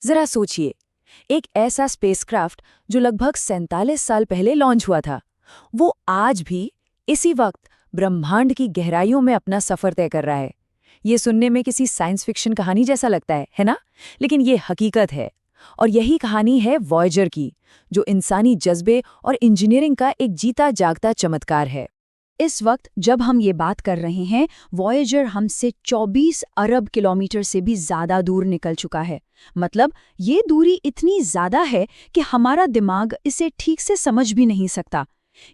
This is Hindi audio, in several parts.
जरा सोचिए, एक ऐसा स्पेसक्राफ्ट जो लगभग 47 साल पहले लॉन्च हुआ था, वो आज भी इसी वक्त ब्रह्मांड की गहराइयों में अपना सफर तय कर रहा है। ये सुनने में किसी साइंस फिक्शन कहानी जैसा लगता है ना? लेकिन ये हकीकत है। और यही कहानी है वॉयेजर की, जो इंसानी जज्बे और इंजीनियरिंग का एक जीता जागता चमत्कार है। इस वक्त जब हम ये बात कर रहे हैं, वॉयेजर हमसे 24 अरब किलोमीटर से भी ज़्यादा दूर निकल चुका है। मतलब ये दूरी इतनी ज़्यादा है कि हमारा दिमाग इसे ठीक से समझ भी नहीं सकता।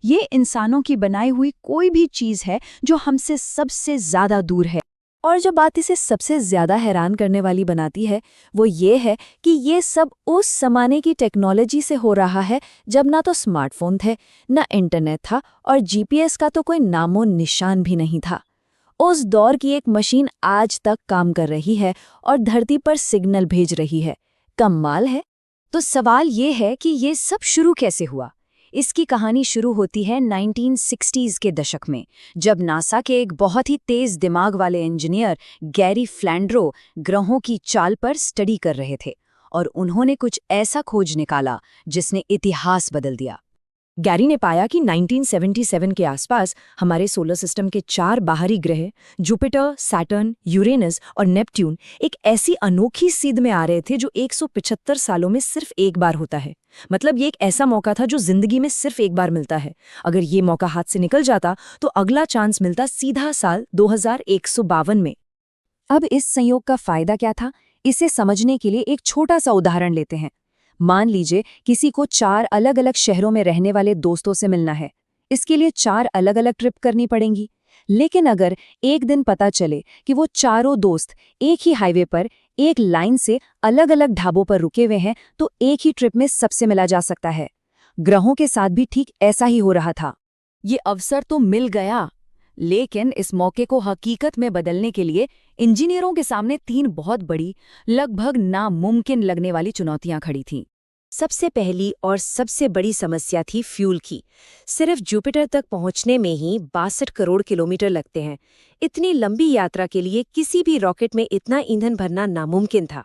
ये इंसानों की बनाई हुई कोई भी चीज़ है जो हमसे सबसे ज़्यादा दूर है। और जो बात इसे सबसे ज्यादा हैरान करने वाली बनाती है, वो ये है कि ये सब उस जमाने की टेक्नोलॉजी से हो रहा है जब ना तो स्मार्टफोन थे, ना इंटरनेट था, और जीपीएस का तो कोई नामो निशान भी नहीं था। उस दौर की एक मशीन आज तक काम कर रही है और धरती पर सिग्नल भेज रही है। कमाल है। तो सवाल ये है कि ये सब शुरू कैसे हुआ। इसकी कहानी शुरू होती है 1960s के दशक में, जब नासा के एक बहुत ही तेज दिमाग वाले इंजीनियर गैरी फ्लैंड्रो ग्रहों की चाल पर स्टडी कर रहे थे, और उन्होंने कुछ ऐसा खोज निकाला जिसने इतिहास बदल दिया। गैरी ने पाया कि 1977 के आसपास हमारे सोलर सिस्टम के 4 बाहरी ग्रह जुपिटर, सैटर्न, यूरेनस और नेपट्यून एक ऐसी अनोखी सीध में आ रहे थे जो 175 सालों में सिर्फ एक बार होता है। मतलब ये एक ऐसा मौका था जो जिंदगी में सिर्फ एक बार मिलता है। अगर ये मौका हाथ से निकल जाता तो अगला चांस मिलता सीधा साल 2152 में। अब इस संयोग का फायदा क्या था, इसे समझने के लिए एक छोटा सा उदाहरण लेते हैं। मान लीजिए किसी को 4 अलग अलग शहरों में रहने वाले दोस्तों से मिलना है। इसके लिए 4 अलग अलग ट्रिप करनी पड़ेंगी। लेकिन अगर एक दिन पता चले कि वो चारों दोस्त एक ही हाईवे पर एक लाइन से अलग अलग ढाबों पर रुके हुए हैं, तो एक ही ट्रिप में सबसे मिला जा सकता है। ग्रहों के साथ भी ठीक ऐसा ही हो रहा था। ये अवसर तो मिल गया, लेकिन इस मौके को हकीकत में बदलने के लिए इंजीनियरों के सामने 3 बहुत बड़ी, लगभग नामुमकिन लगने वाली चुनौतियां खड़ी थीं। सबसे पहली और सबसे बड़ी समस्या थी फ्यूल की। सिर्फ जुपिटर तक पहुंचने में ही 62 करोड़ किलोमीटर लगते हैं। इतनी लंबी यात्रा के लिए किसी भी रॉकेट में इतना ईंधन भरना नामुमकिन था।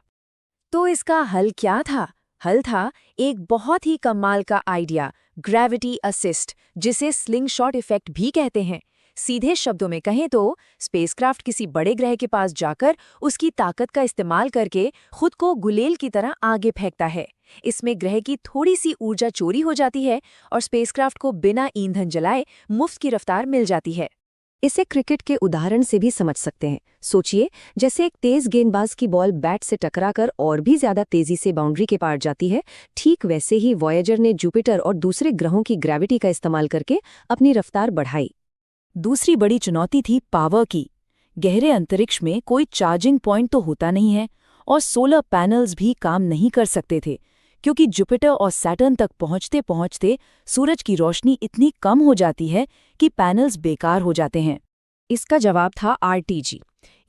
तो इसका हल क्या था? हल था एक बहुत ही कमाल का आइडिया, ग्रेविटी असिस्ट, जिसे स्लिंगशॉट इफेक्ट भी कहते हैं। सीधे शब्दों में कहें तो स्पेसक्राफ्ट किसी बड़े ग्रह के पास जाकर उसकी ताकत का इस्तेमाल करके खुद को गुलेल की तरह आगे फेंकता है। इसमें ग्रह की थोड़ी सी ऊर्जा चोरी हो जाती है और स्पेसक्राफ्ट को बिना ईंधन जलाए मुफ्त की रफ्तार मिल जाती है। इसे क्रिकेट के उदाहरण से भी समझ सकते हैं। सोचिए, जैसे एक तेज गेंदबाज की बॉल बैट से टकराकर और भी ज्यादा तेजी से बाउंड्री के पार जाती है, ठीक वैसे ही वॉयेजर ने जुपिटर और दूसरे ग्रहों की ग्रेविटी का इस्तेमाल करके अपनी रफ्तार बढ़ाई। दूसरी बड़ी चुनौती थी पावर की। गहरे अंतरिक्ष में कोई चार्जिंग पॉइंट तो होता नहीं है, और सोलर पैनल्स भी काम नहीं कर सकते थे, क्योंकि जुपिटर और सैटर्न तक पहुंचते पहुंचते सूरज की रोशनी इतनी कम हो जाती है कि पैनल्स बेकार हो जाते हैं। इसका जवाब था आरटीजी।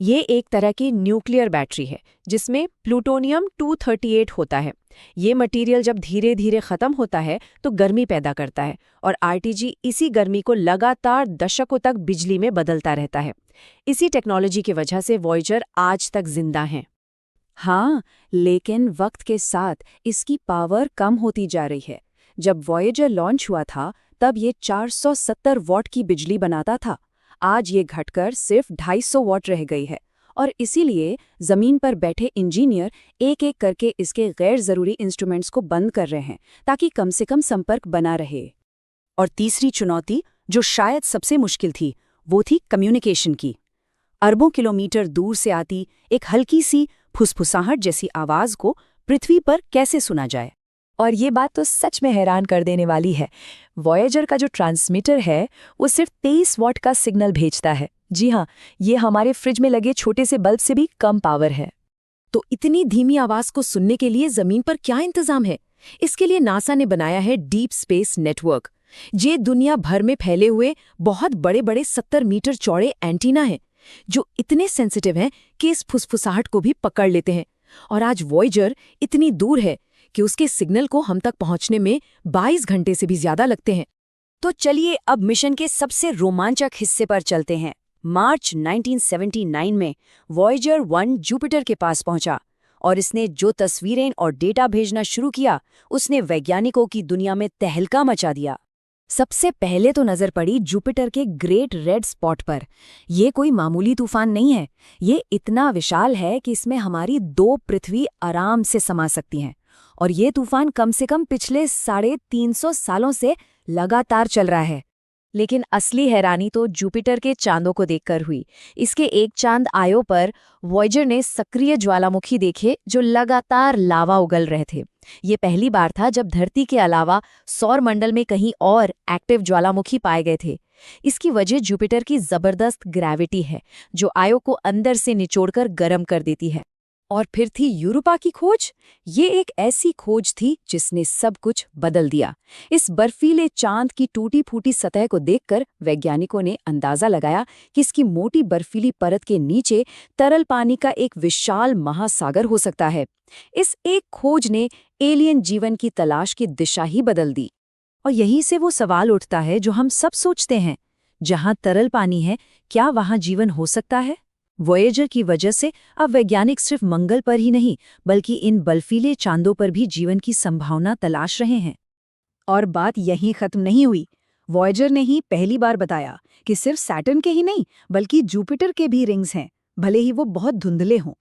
ये एक तरह की न्यूक्लियर बैटरी है जिसमें प्लूटोनियम 238 होता है। ये मटेरियल जब धीरे धीरे खत्म होता है तो गर्मी पैदा करता है, और आरटीजी इसी गर्मी को लगातार दशकों तक बिजली में बदलता रहता है। इसी टेक्नोलॉजी की वजह से वॉयेजर आज तक जिंदा हैं। हाँ, लेकिन वक्त के साथ इसकी पावर कम होती जा रही है। जब वॉयेजर लॉन्च हुआ था तब ये 470 वॉट की बिजली बनाता था। आज ये घटकर सिर्फ 250 वॉट रह गई है, और इसीलिए जमीन पर बैठे इंजीनियर एक एक करके इसके गैर जरूरी इंस्ट्रूमेंट्स को बंद कर रहे हैं ताकि कम से कम संपर्क बना रहे। और तीसरी चुनौती, जो शायद सबसे मुश्किल थी, वो थी कम्युनिकेशन की। अरबों किलोमीटर दूर से आती एक हल्की सी फुसफुसाहट जैसी आवाज को पृथ्वी पर कैसे सुना जाए। और ये बात तो सच में हैरान कर देने वाली है। वॉयेजर का जो ट्रांसमीटर है वो सिर्फ 23 वॉट का सिग्नल भेजता है। जी हाँ, ये हमारे फ्रिज में लगे छोटे से बल्ब से भी कम पावर है। तो इतनी धीमी आवाज को सुनने के लिए जमीन पर क्या इंतजाम है? इसके लिए नासा ने बनाया है डीप स्पेस नेटवर्क। ये दुनिया भर में फैले हुए बहुत बड़े बड़े 70 मीटर चौड़े एंटीना हैं, जो इतने सेंसिटिव हैं कि इस फुसफुसाहट को भी पकड़ लेते हैं। और आज वॉयेजर इतनी दूर है कि उसके सिग्नल को हम तक पहुंचने में 22 घंटे से भी ज्यादा लगते हैं। तो चलिए अब मिशन के सबसे रोमांचक हिस्से पर चलते हैं। मार्च 1979 में वॉयेजर 1 जुपिटर के पास पहुंचा। और इसने जो तस्वीरें और डेटा भेजना शुरू किया, उसने वैज्ञानिकों की दुनिया में तहलका मचा दिया। सबसे पहले तो नजर पड़ी जुपिटर के ग्रेट रेड स्पॉट पर। ये कोई मामूली तूफान नहीं है, ये इतना विशाल है कि इसमें हमारी 2 पृथ्वी आराम से समा सकती हैं। और ये तूफान कम से कम पिछले 350 सालों से लगातार चल रहा है। लेकिन असली हैरानी तो जुपिटर के चांदों को देखकर हुई। इसके एक चांद आयो पर वॉयेजर ने सक्रिय ज्वालामुखी देखे जो लगातार लावा उगल रहे थे। ये पहली बार था जब धरती के अलावा सौरमंडल में कहीं और एक्टिव ज्वालामुखी पाए गए थे। इसकी वजह जुपिटर की जबरदस्त ग्रेविटी है, जो आयो को अंदर से निचोड़कर गर्म कर देती है। और फिर थी यूरोपा की खोज। ये एक ऐसी खोज थी जिसने सब कुछ बदल दिया। इस बर्फीले चांद की टूटी फूटी सतह को देखकर वैज्ञानिकों ने अंदाजा लगाया कि इसकी मोटी बर्फीली परत के नीचे तरल पानी का एक विशाल महासागर हो सकता है। इस एक खोज ने एलियन जीवन की तलाश की दिशा ही बदल दी। और यहीं से वो सवाल उठता है जो हम सब सोचते हैं, जहां तरल पानी है, क्या वहां जीवन हो सकता है? वॉयेजर की वजह से अब वैज्ञानिक सिर्फ मंगल पर ही नहीं, बल्कि इन बर्फीले चांदों पर भी जीवन की संभावना तलाश रहे हैं। और बात यहीं खत्म नहीं हुई। वॉयेजर ने ही पहली बार बताया कि सिर्फ सैटर्न के ही नहीं, बल्कि जुपिटर के भी रिंग्स हैं, भले ही वो बहुत धुंधले हों।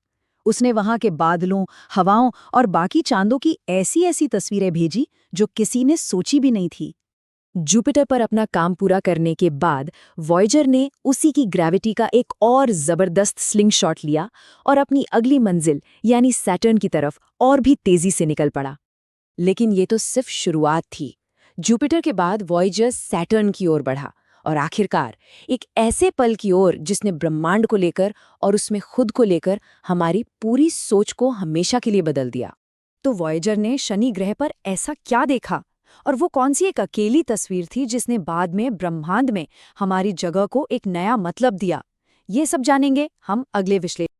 उसने वहां के बादलों, हवाओं और बाकी चांदों की ऐसी ऐसी तस्वीरें भेजी जो किसी ने सोची भी नहीं थी। जुपिटर पर अपना काम पूरा करने के बाद वॉयेजर ने उसी की ग्रेविटी का एक और जबरदस्त स्लिंगशॉट लिया और अपनी अगली मंजिल यानी सैटर्न की तरफ और भी तेजी से निकल पड़ा। लेकिन ये तो सिर्फ शुरुआत थी। जुपिटर के बाद वॉयेजर सैटर्न की ओर बढ़ा और आखिरकार एक ऐसे पल की ओर जिसने ब्रह्मांड को लेकर और उसमें खुद को लेकर हमारी पूरी सोच को हमेशा के लिए बदल दिया। तो वॉयेजर ने शनि ग्रह पर ऐसा क्या देखा, और वो कौन सी एक अकेली तस्वीर थी जिसने बाद में ब्रह्मांड में हमारी जगह को एक नया मतलब दिया? ये सब जानेंगे हम अगले विश्लेषण